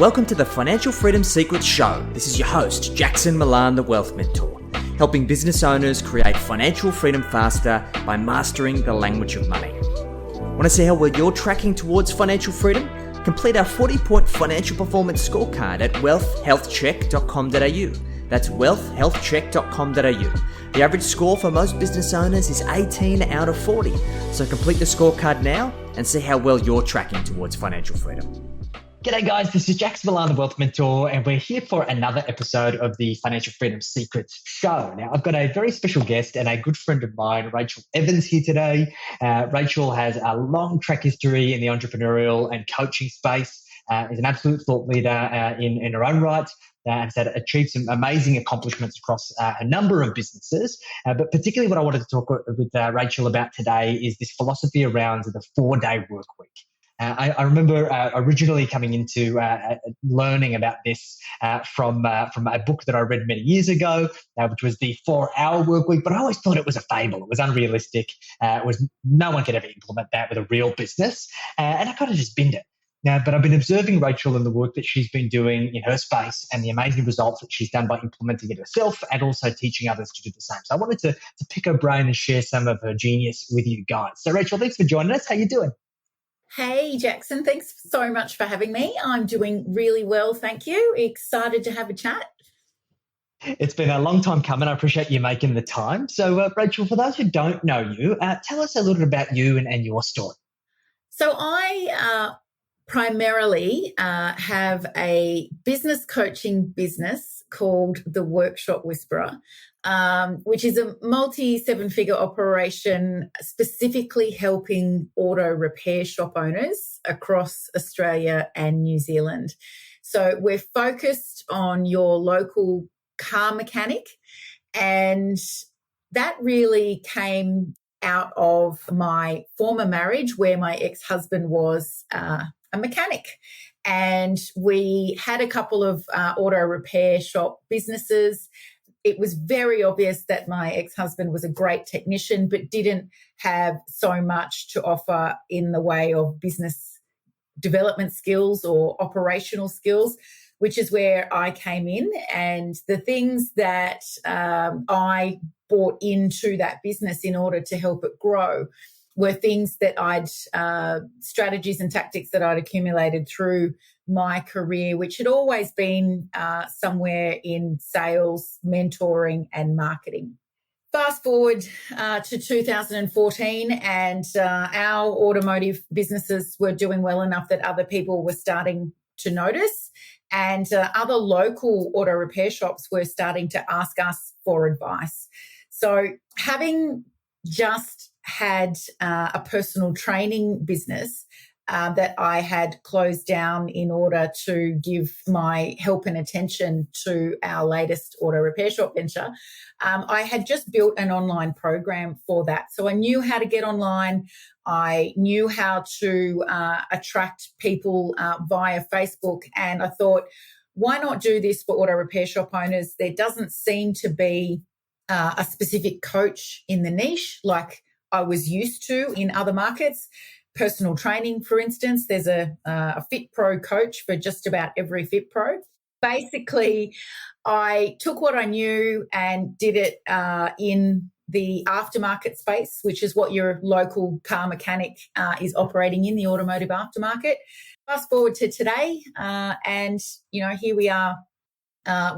Welcome to the Financial Freedom Secrets Show. This is your host, Jackson Milan, the Wealth Mentor, helping business owners create financial freedom faster by mastering the language of money. Want to see how well you're tracking towards financial freedom? Complete our 40-point financial performance scorecard at wealthhealthcheck.com.au. That's wealthhealthcheck.com.au. The average score for most business owners is 18 out of 40. So complete the scorecard now and see how well you're tracking towards financial freedom. G'day guys, this is Jackson Milan, the Wealth Mentor, and we're here for another episode of the Financial Freedom Secrets Show. Now, I've got a very special guest and a good friend of mine, Racheal Evans, here today. Racheal has a long track history in the entrepreneurial and coaching space, is an absolute thought leader in her own right, has achieved some amazing accomplishments across a number of businesses. But particularly what I wanted to talk with Racheal about today is this philosophy around the 4-day work week. I remember originally coming into learning about this from a book that I read many years ago, which was the 4-hour work week. But I always thought it was a fable. It was unrealistic. No one could ever implement that with a real business. And I kind of just binned it. But I've been observing Racheal and the work that she's been doing in her space and the amazing results that she's done by implementing it herself and also teaching others to do the same. So I wanted to pick her brain and share some of her genius with you guys. So Racheal, thanks for joining us. How you doing? Hey, Jackson. Thanks so much for having me. I'm doing really well, thank you. Excited to have a chat. It's been a long time coming. I appreciate you making the time. So, Racheal, for those who don't know you, tell us a little bit about you and your story. So I primarily have a business coaching business called The Workshop Whisperer, which is a multi-7-figure operation specifically helping auto repair shop owners across Australia and New Zealand. So we're focused on your local car mechanic, and that really came out of my former marriage where my ex-husband was a mechanic. And we had a couple of auto repair shop businesses. It was very obvious that my ex-husband was a great technician, but didn't have so much to offer in the way of business development skills or operational skills, which is where I came in. And the things that I brought into that business in order to help it grow were things that strategies and tactics that I'd accumulated through my career, which had always been somewhere in sales, mentoring, and marketing. Fast forward to 2014, and our automotive businesses were doing well enough that other people were starting to notice, and other local auto repair shops were starting to ask us for advice. So having just had a personal training business that I had closed down in order to give my help and attention to our latest auto repair shop venture, I had just built an online program for that. So I knew how to get online. I knew how to attract people via Facebook. And I thought, why not do this for auto repair shop owners? There doesn't seem to be a specific coach in the niche like I was used to in other markets. Personal training, for instance, there's a Fit Pro coach for just about every Fit Pro. Basically, I took what I knew and did it in the aftermarket space, which is what your local car mechanic is operating in, the automotive aftermarket. Fast forward to today, and here we are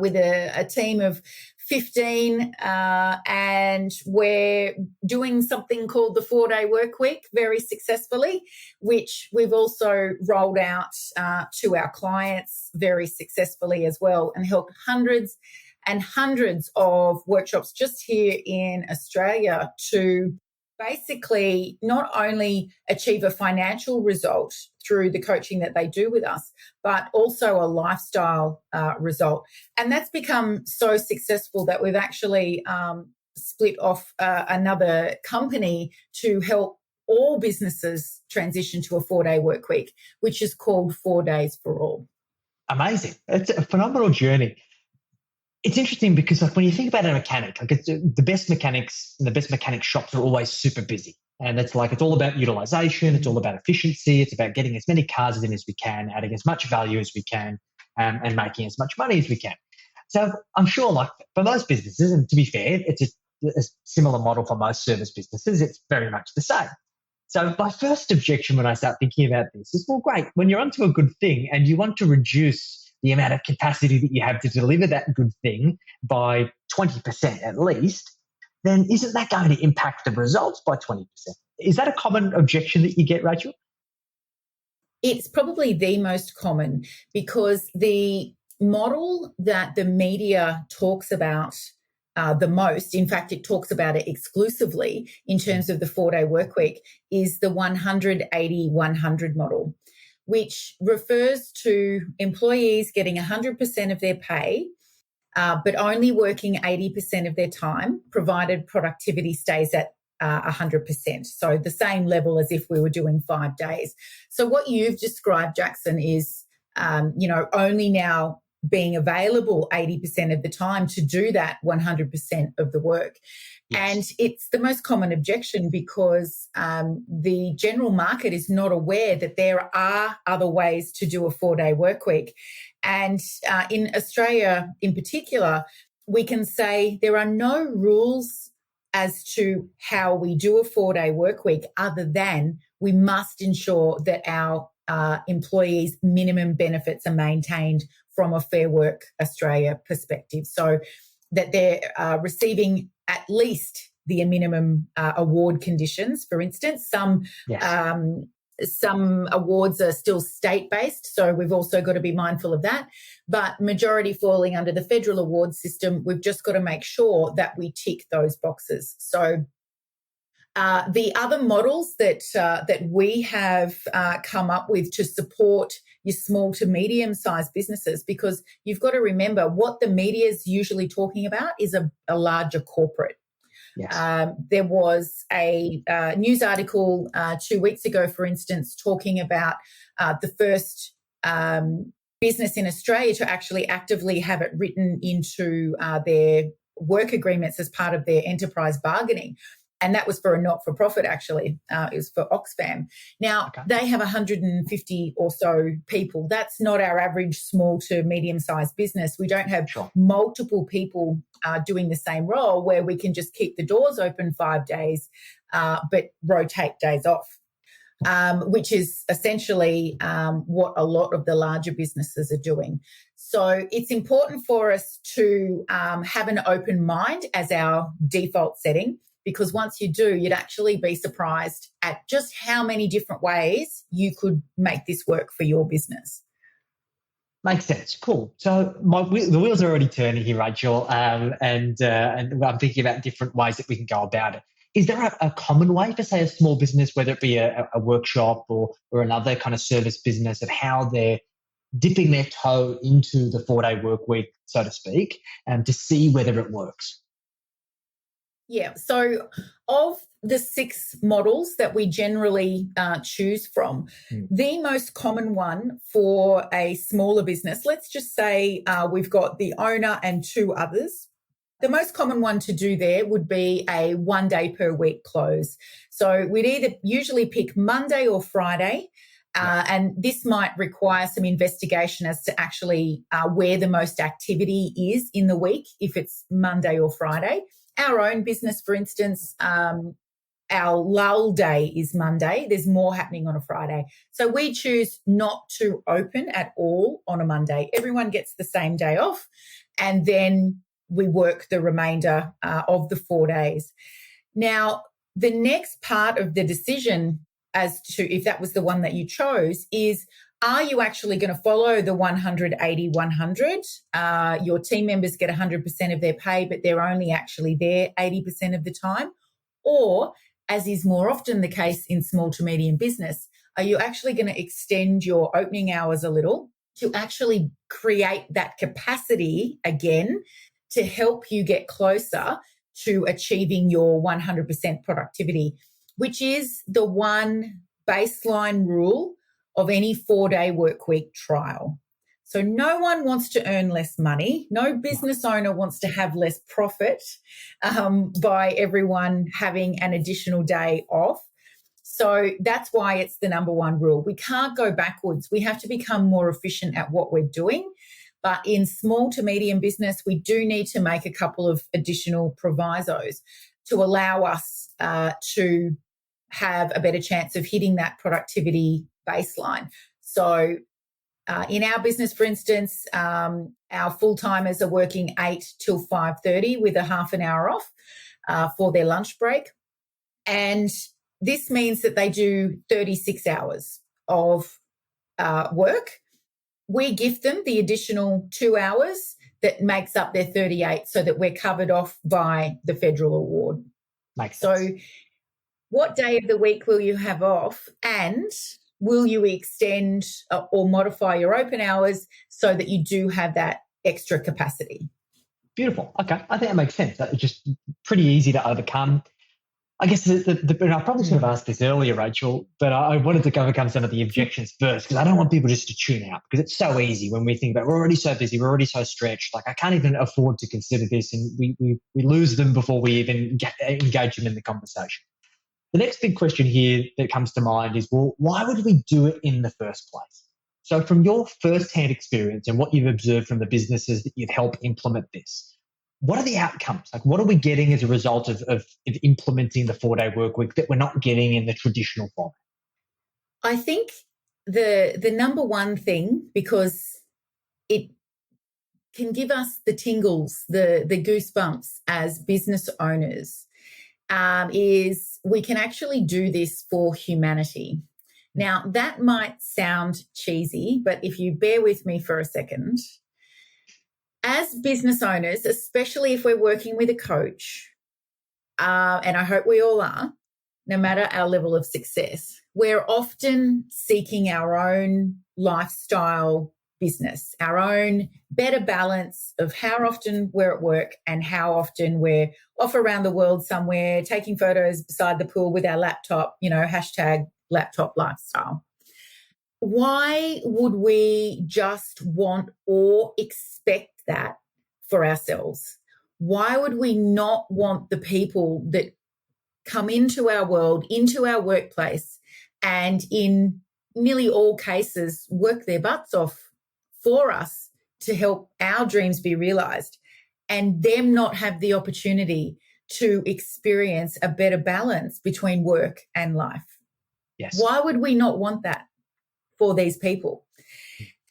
with a team of 15, and we're doing something called the 4-day work week very successfully, which we've also rolled out to our clients very successfully as well, and helped hundreds and hundreds of workshops just here in Australia to basically not only achieve a financial result through the coaching that they do with us, but also a lifestyle result. And that's become so successful that we've actually split off another company to help all businesses transition to a 4-day work week, which is called 4 Days for All. Amazing. It's a phenomenal journey. It's interesting because when you think about a mechanic, the best mechanics and the best mechanic shops are always super busy. And it's all about utilization. It's all about efficiency. It's about getting as many cars in as we can, adding as much value as we can, and making as much money as we can. So I'm sure, like for most businesses, and to be fair, it's a similar model for most service businesses, it's very much the same. So my first objection when I start thinking about this is, well, great, when you're onto a good thing and you want to reduce the amount of capacity that you have to deliver that good thing by 20% at least, then isn't that going to impact the results by 20%? Is that a common objection that you get, Racheal? It's probably the most common, because the model that the media talks about the most, in fact, it talks about it exclusively in terms of the 4-day work week, is the 100-80-100 model, which refers to employees getting 100% of their pay, but only working 80% of their time, provided productivity stays at 100%. So the same level as if we were doing 5 days. So what you've described, Jackson, is, only now being available 80% of the time to do that 100% of the work. Yes. And it's the most common objection because the general market is not aware that there are other ways to do a 4-day work week. And in Australia in particular, we can say there are no rules as to how we do a 4-day work week, other than we must ensure that our employees' minimum benefits are maintained from a Fair Work Australia perspective, so that they're receiving at least the minimum award conditions. For instance, some awards are still state-based, so we've also got to be mindful of that. But majority falling under the federal award system, we've just got to make sure that we tick those boxes. So the other models that we have come up with to support your small to medium-sized businesses, because you've got to remember what the media is usually talking about is a larger corporate. Yes. There was a news article 2 weeks ago, for instance, talking about the first business in Australia to actually actively have it written into their work agreements as part of their enterprise bargaining. And that was for a not-for-profit, actually. It was for Oxfam. Now, They have 150 or so people. That's not our average small to medium-sized business. We don't have multiple people doing the same role where we can just keep the doors open 5 days but rotate days off, which is essentially what a lot of the larger businesses are doing. So it's important for us to have an open mind as our default setting, because once you do, you'd actually be surprised at just how many different ways you could make this work for your business. Makes sense. Cool. So the wheels are already turning here, Racheal, and I'm thinking about different ways that we can go about it. Is there a common way for, say, a small business, whether it be a workshop or another kind of service business, of how they're dipping their toe into the 4-day work week, so to speak, to see whether it works? Yeah. So of the 6 models that we generally choose from, the most common one for a smaller business, let's just say we've got the owner and 2 others. The most common one to do there would be a 1 day per week close. So we'd either usually pick Monday or Friday, and this might require some investigation as to actually where the most activity is in the week, if it's Monday or Friday. Our own business, for instance, our lull day is Monday. There's more happening on a Friday. So we choose not to open at all on a Monday. Everyone gets the same day off, and then we work the remainder of the 4 days. Now, the next part of the decision as to if that was the one that you chose is, are you actually going to follow the 100-80-100? Your team members get 100% of their pay, but they're only actually there 80% of the time. Or, as is more often the case in small to medium business, are you actually going to extend your opening hours a little to actually create that capacity again to help you get closer to achieving your 100% productivity, which is the one baseline rule of any 4-day work week trial. So no one wants to earn less money. No business owner wants to have less profit by everyone having an additional day off. So that's why it's the number one rule. We can't go backwards. We have to become more efficient at what we're doing. But in small to medium business, we do need to make a couple of additional provisos to allow us to have a better chance of hitting that productivity baseline. So in our business, for instance, our full-timers are working 8 till 5:30 with a half an hour off for their lunch break. And this means that they do 36 hours of work. We gift them the additional 2 hours that makes up their 38 so that we're covered off by the federal award. Makes sense. So what day of the week will you have off, and will you extend or modify your open hours so that you do have that extra capacity? Beautiful. Okay. I think that makes sense. That's just pretty easy to overcome. I guess and I probably should have asked this earlier, Rachael, but I wanted to overcome some of the objections first, because I don't want people just to tune out, because it's so easy when we think about we're already so busy, we're already so stretched. Like, I can't even afford to consider this, and we lose them before we even engage them in the conversation. The next big question here that comes to mind is, well, why would we do it in the first place? So from your first-hand experience and what you've observed from the businesses that you've helped implement this, what are the outcomes? Like, what are we getting as a result of implementing the 4-day work week that we're not getting in the traditional format? I think the number one thing, because it can give us the tingles, the goosebumps as business owners, is we can actually do this for humanity. Now, that might sound cheesy, but if you bear with me for a second, as business owners, especially if we're working with a coach, and I hope we all are, no matter our level of success, we're often seeking our own lifestyle business, our own better balance of how often we're at work and how often we're off around the world somewhere, taking photos beside the pool with our laptop, hashtag laptop lifestyle. Why would we just want or expect that for ourselves? Why would we not want the people that come into our world, into our workplace, and in nearly all cases work their butts off for us to help our dreams be realized, and them not have the opportunity to experience a better balance between work and life? Yes. Why would we not want that for these people?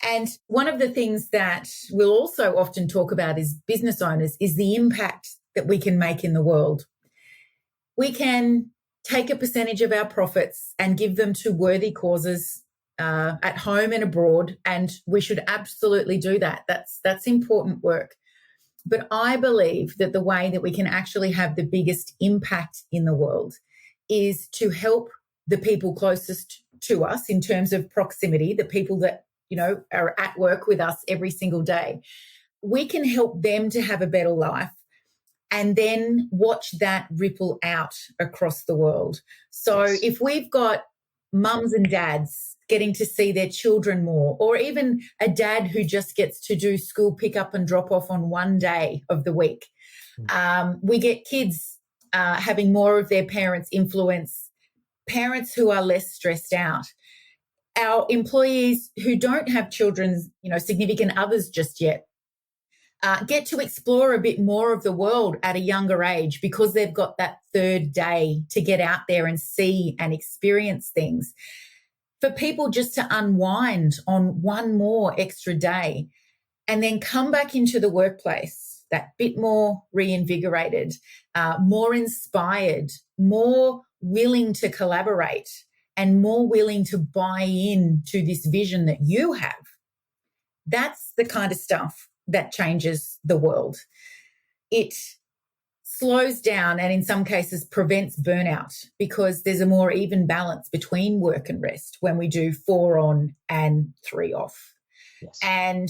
And one of the things that we'll also often talk about as business owners is the impact that we can make in the world. We can take a percentage of our profits and give them to worthy causes at home and abroad, and we should absolutely do that. That's important work. But I believe that the way that we can actually have the biggest impact in the world is to help the people closest to us in terms of proximity, the people that are at work with us every single day. We can help them to have a better life and then watch that ripple out across the world. So Yes. If we've got mums and dads getting to see their children more, or even a dad who just gets to do school pickup and drop off on one day of the week, we get kids having more of their parents' influence, parents who are less stressed out. Our employees who don't have children, significant others just yet, get to explore a bit more of the world at a younger age because they've got that third day to get out there and see and experience things. For people just to unwind on one more extra day and then come back into the workplace that bit more reinvigorated, more inspired, more willing to collaborate, and more willing to buy into this vision that you have. That's the kind of stuff that changes the world. It slows down and in some cases prevents burnout because there's a more even balance between work and rest when we do 4 on and 3 off. Yes. And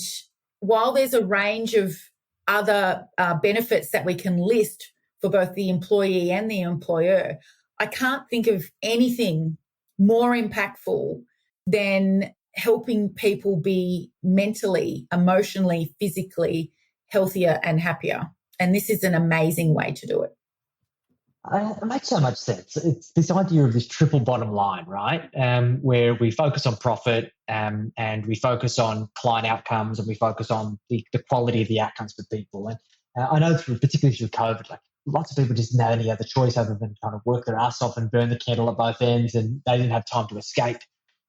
while there's a range of other benefits that we can list for both the employee and the employer, I can't think of anything more impactful than helping people be mentally, emotionally, physically healthier and happier. And this is an amazing way to do it. It makes so much sense. It's this idea of this triple bottom line, right? Where we focus on profit and we focus on client outcomes and we focus on the quality of the outcomes for people. And I know particularly through COVID, like lots of people just didn't have any other choice other than kind of work their ass off and burn the candle at both ends, and they didn't have time to escape.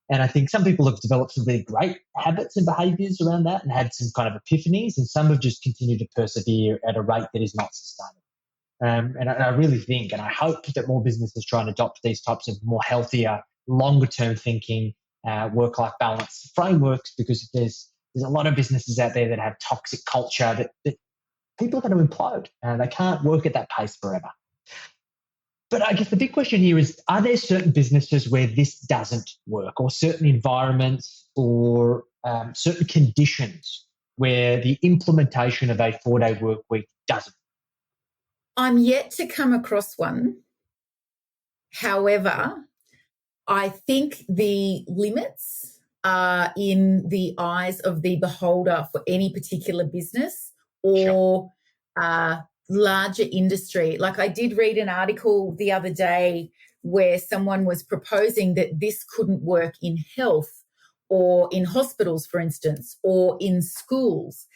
And I think some people have developed some really great habits and behaviors around that and had some kind of epiphanies, and some have just continued to persevere at a rate that is not sustainable. And I really think, and I hope that more businesses try and adopt these types of more healthier, longer term thinking, work-life balance frameworks, because there's a lot of businesses out there that have toxic culture that people are going to implode. They can't work at that pace forever. But I guess the big question here is, are there certain businesses where this doesn't work, or certain environments or certain conditions where the implementation of a 4-day work week doesn't? I'm yet to come across one. However, I think the limits are in the eyes of the beholder for any particular business or larger industry. Like, I did read an article the other day where someone was proposing that this couldn't work in health or in hospitals, for instance, or in schools.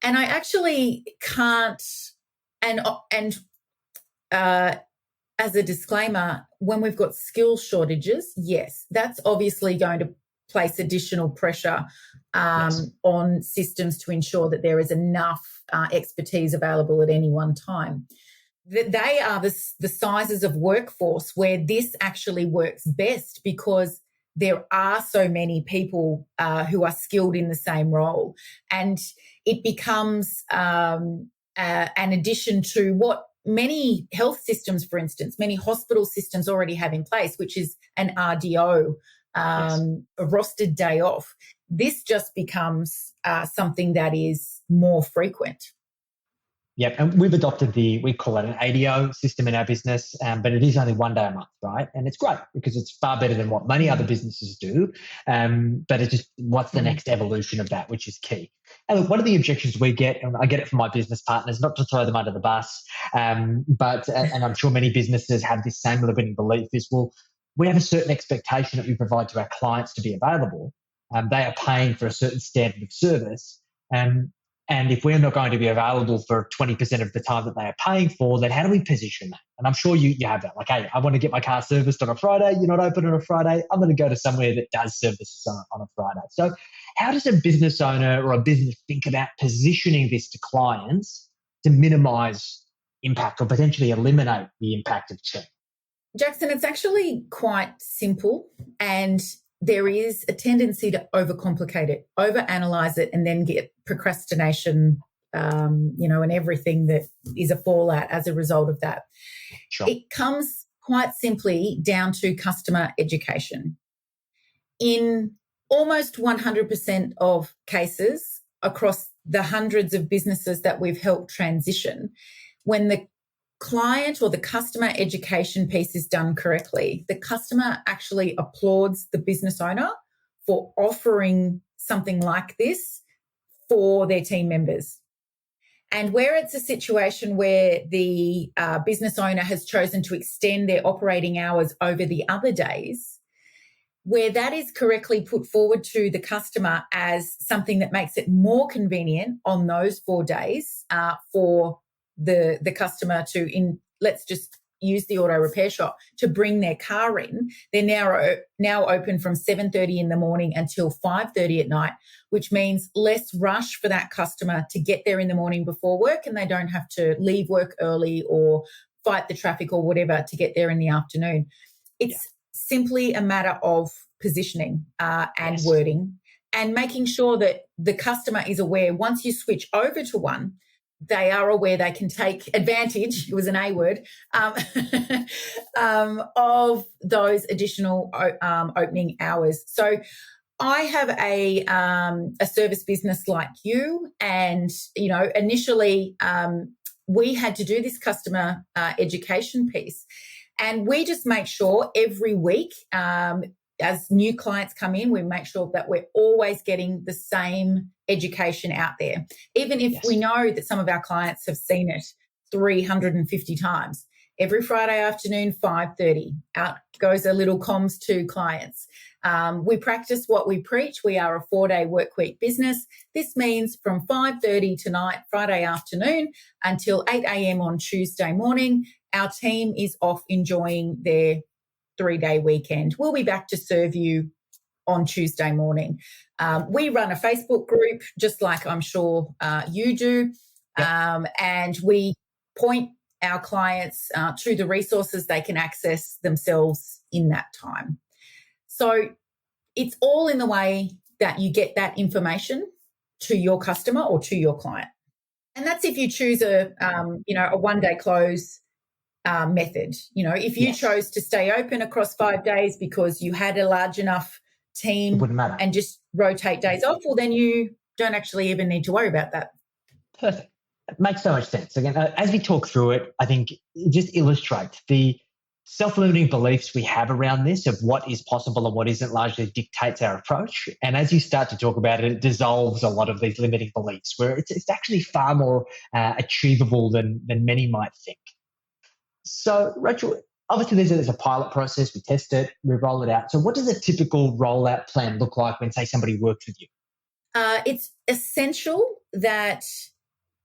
And I actually can't. And as a disclaimer, when we've got skill shortages, yes, that's obviously going to place additional pressure on systems to ensure that there is enough expertise available at any one time. They are the sizes of workforce where this actually works best, because there are so many people who are skilled in the same role, and it becomes an addition to what many health systems, for instance, many hospital systems already have in place, which is an RDO, a rostered day off. This just becomes something that is more frequent. Yep, and we've adopted we call it an ADO system in our business, but it is only 1 day a month, right? And it's great because it's far better than what many other businesses do. But it's just, what's the next evolution of that, which is key. And look, one of the objections we get, and I get it from my business partners, not to throw them under the bus, but and I'm sure many businesses have this same limiting belief, is, well, we have a certain expectation that we provide to our clients to be available. They are paying for a certain standard of service. And if we're not going to be available for 20% of the time that they are paying for, then how do we position that? And I'm sure you have that. Like, hey, I want to get my car serviced on a Friday. You're not open on a Friday. I'm going to go to somewhere that does services on a Friday. So how does a business owner or a business think about positioning this to clients to minimize impact or potentially eliminate the impact of change? Jackson, it's actually quite simple, and there is a tendency to overcomplicate it, overanalyze it, and then get procrastination, and everything that is a fallout as a result of that. Sure. It comes quite simply down to customer education. In almost 100% of cases across the hundreds of businesses that we've helped transition, when the client or the customer education piece is done correctly, the customer actually applauds the business owner for offering something like this for their team members. And where it's a situation where the business owner has chosen to extend their operating hours over the other days, where that is correctly put forward to the customer as something that makes it more convenient on those 4 days for the customer let's just use the auto repair shop to bring their car in. They're now open from 7:30 in the morning until 5:30 at night, which means less rush for that customer to get there in the morning before work, and they don't have to leave work early or fight the traffic or whatever to get there in the afternoon. It's simply a matter of positioning and wording, and making sure that the customer is aware once you switch over to one, they are aware they can take advantage, it was an A word, of those additional opening hours. So I have a service business like you, and, initially we had to do this customer education piece, and we just make sure every week as new clients come in, we make sure that we're always getting the same education out there. Even if we know that some of our clients have seen it 350 times, every Friday afternoon, 5:30. Out goes a little comms to clients. We practice what we preach. We are a 4-day work week business. This means from 5:30 tonight, Friday afternoon, until 8 a.m. on Tuesday morning, our team is off enjoying their 3-day weekend. We'll be back to serve you on Tuesday morning. We run a Facebook group, just like I'm sure you do, and we point our clients to the resources they can access themselves in that time. So it's all in the way that you get that information to your customer or to your client. And that's if you choose a one-day close method. If you chose to stay open across 5 days because you had a large enough team, it wouldn't matter, and just rotate days off, well, then you don't actually even need to worry about that. Perfect. It makes so much sense. Again, as we talk through it, I think it just illustrates the self-limiting beliefs we have around this of what is possible and what isn't largely dictates our approach. And as you start to talk about it, it dissolves a lot of these limiting beliefs where it's actually far more achievable than many might think. So, Racheal, obviously there's a pilot process. We test it, we roll it out. So what does a typical rollout plan look like when, say, somebody works with you? It's essential that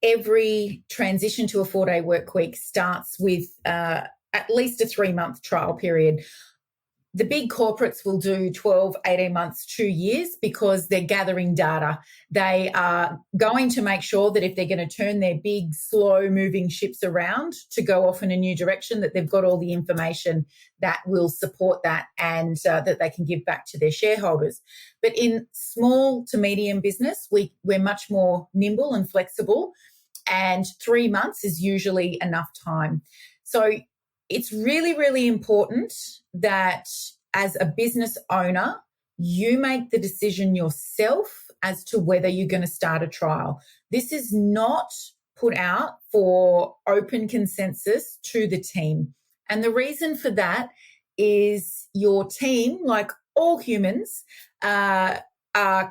every transition to a 4-day work week starts with at least a 3-month trial period. The big corporates will do 12, 18 months, 2 years because they're gathering data. They are going to make sure that if they're going to turn their big, slow-moving ships around to go off in a new direction, that they've got all the information that will support that and that they can give back to their shareholders. But in small to medium business, we're much more nimble and flexible, and 3 months is usually enough time. So it's really, really important that as a business owner, you make the decision yourself as to whether you're going to start a trial. This is not put out for open consensus to the team. And the reason for that is your team, like all humans, are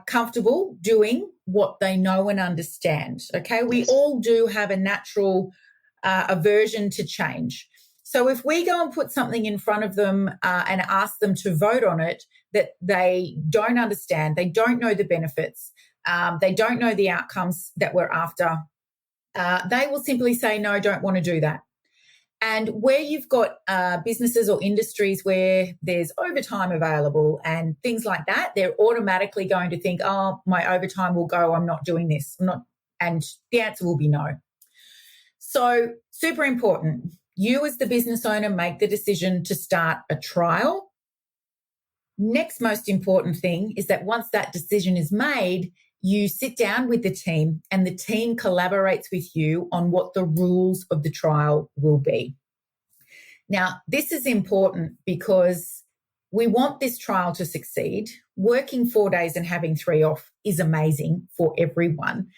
comfortable doing what they know and understand. Okay, we all do have a natural aversion to change. So if we go and put something in front of them and ask them to vote on it that they don't understand, they don't know the benefits, they don't know the outcomes that we're after, they will simply say, no, don't want to do that. And where you've got businesses or industries where there's overtime available and things like that, they're automatically going to think, oh, my overtime will go, I'm not doing this. And the answer will be no. So super important. You as the business owner make the decision to start a trial. Next most important thing is that once that decision is made, you sit down with the team and the team collaborates with you on what the rules of the trial will be. Now, this is important because we want this trial to succeed. Working 4 days and having 3 off is amazing for everyone.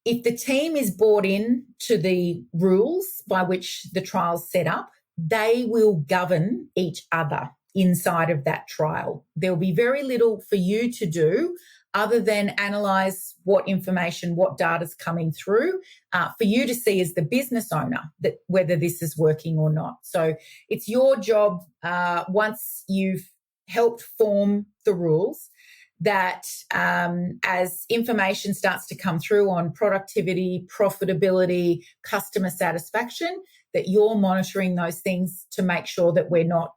If the team is bought in to the rules by which the trial's set up, they will govern each other inside of that trial. There'll be very little for you to do other than analyse what information, what data's coming through for you to see as the business owner that whether this is working or not. So it's your job once you've helped form the rules that as information starts to come through on productivity, profitability, customer satisfaction, that you're monitoring those things to make sure that we're not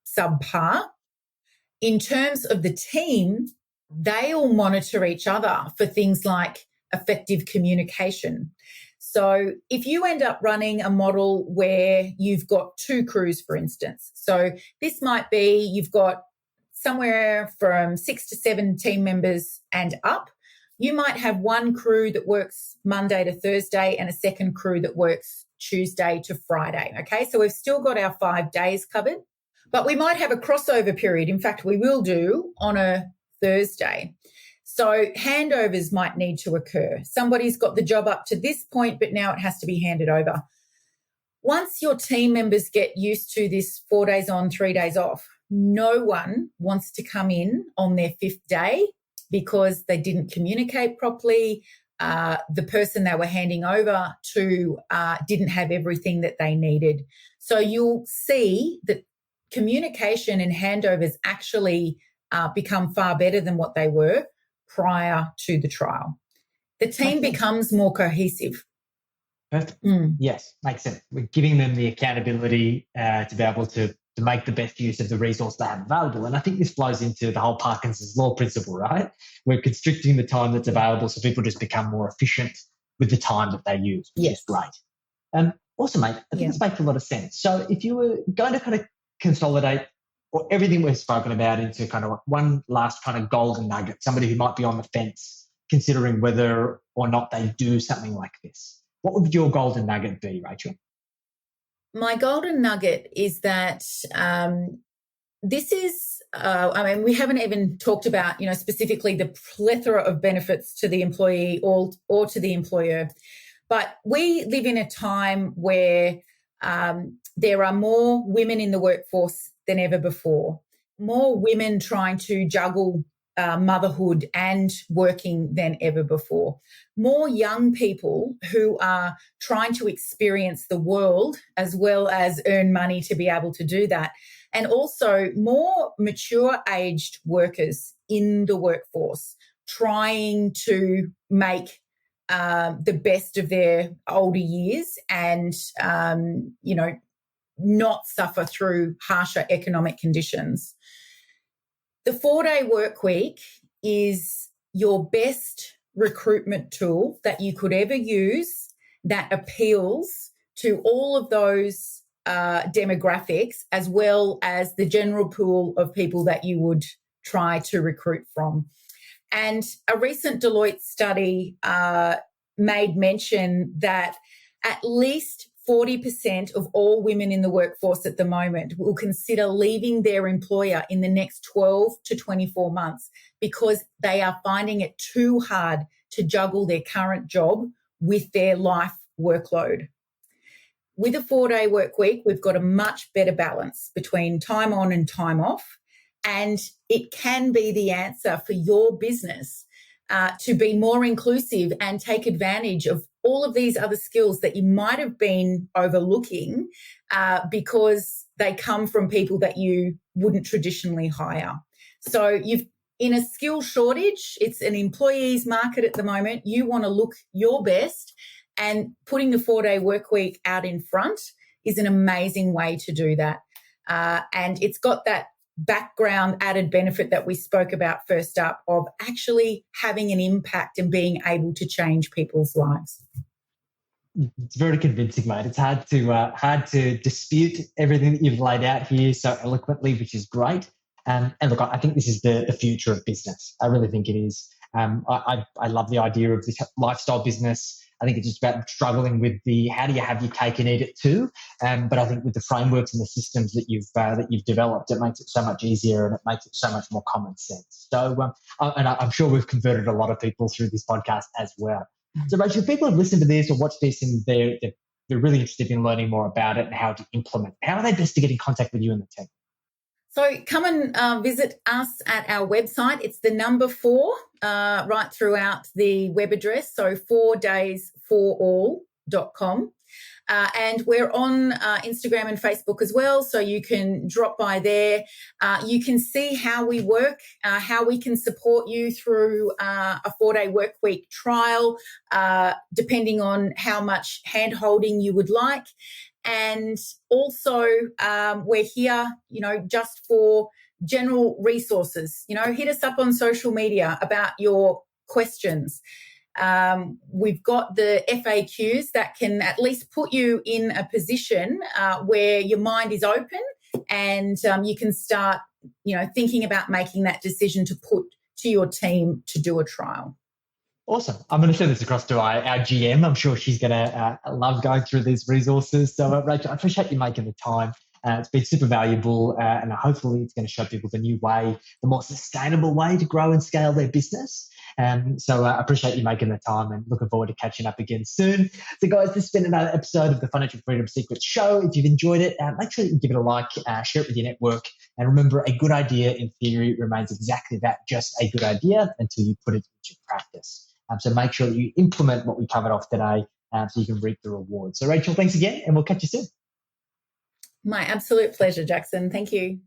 subpar. In terms of the team, they all monitor each other for things like effective communication. So if you end up running a model where you've got 2 crews, for instance, so this might be you've got somewhere from 6 to 7 team members and up. You might have one crew that works Monday to Thursday and a second crew that works Tuesday to Friday. Okay, so we've still got our 5 days covered, but we might have a crossover period. In fact, we will do on a Thursday. So handovers might need to occur. Somebody's got the job up to this point, but now it has to be handed over. Once your team members get used to this 4 days on, 3 days off, no one wants to come in on their 5th day because they didn't communicate properly the person they were handing over to didn't have everything that they needed. So you'll see that communication and handovers actually become far better than what they were prior to the trial. The team becomes more cohesive. Perfect. Yes, makes sense. We're giving them the accountability to be able to make the best use of the resource they have available. And I think this flows into the whole Parkinson's law principle, right? We're constricting the time that's available so people just become more efficient with the time that they use, which is great. Awesome, mate. I think this makes a lot of sense. So if you were going to kind of consolidate or everything we've spoken about into kind of like one last kind of golden nugget, somebody who might be on the fence considering whether or not they do something like this, what would your golden nugget be, Racheal? My golden nugget is that this is, we haven't even talked about, specifically the plethora of benefits to the employee or to the employer. But we live in a time where there are more women in the workforce than ever before, more women trying to juggle motherhood and working than ever before, more young people who are trying to experience the world as well as earn money to be able to do that, and also more mature aged workers in the workforce trying to make the best of their older years and, not suffer through harsher economic conditions. The 4-day work week is your best recruitment tool that you could ever use that appeals to all of those demographics as well as the general pool of people that you would try to recruit from. And a recent Deloitte study made mention that at least 40% of all women in the workforce at the moment will consider leaving their employer in the next 12 to 24 months because they are finding it too hard to juggle their current job with their life workload. With a 4-day work week, we've got a much better balance between time on and time off, and it can be the answer for your business to be more inclusive and take advantage of all of these other skills that you might have been overlooking because they come from people that you wouldn't traditionally hire. So you've in a skill shortage, it's an employee's market at the moment. You want to look your best, and putting the 4-day work week out in front is an amazing way to do that. And it's got that background added benefit that we spoke about first up of actually having an impact and being able to change people's lives. It's very convincing, mate. It's hard to dispute everything that you've laid out here so eloquently, which is great. And look, I think this is the future of business. I really think it is. I love the idea of this lifestyle business. I think it's just about struggling with the how do you have your cake and eat it too. But I think with the frameworks and the systems that you've developed, it makes it so much easier and it makes it so much more common sense. So, and I'm sure we've converted a lot of people through this podcast as well. So, Racheal, if people have listened to this or watched this and they're really interested in learning more about it and how to implement, how are they best to get in contact with you and the team? So come and visit us at our website. It's the number 4 right throughout the web address. So 4daysforall.com. And we're on Instagram and Facebook as well. So you can drop by there. You can see how we work, how we can support you through a 4-day work week trial, depending on how much hand holding you would like. And also, we're here, just for general resources. Hit us up on social media about your questions. We've got the FAQs that can at least put you in a position where your mind is open and you can start, thinking about making that decision to put to your team to do a trial. Awesome. I'm going to send this across to our GM. I'm sure she's going to love going through these resources. So, Racheal, I appreciate you making the time. It's been super valuable, and hopefully it's going to show people the new way, the more sustainable way to grow and scale their business. So I appreciate you making the time and looking forward to catching up again soon. So, guys, this has been another episode of the Financial Freedom Secrets Show. If you've enjoyed it, make sure that you give it a like, share it with your network, and remember, a good idea in theory remains exactly that, just a good idea until you put it into practice. So make sure that you implement what we covered off today so you can reap the rewards. So Rachael, thanks again, and we'll catch you soon. My absolute pleasure, Jackson. Thank you.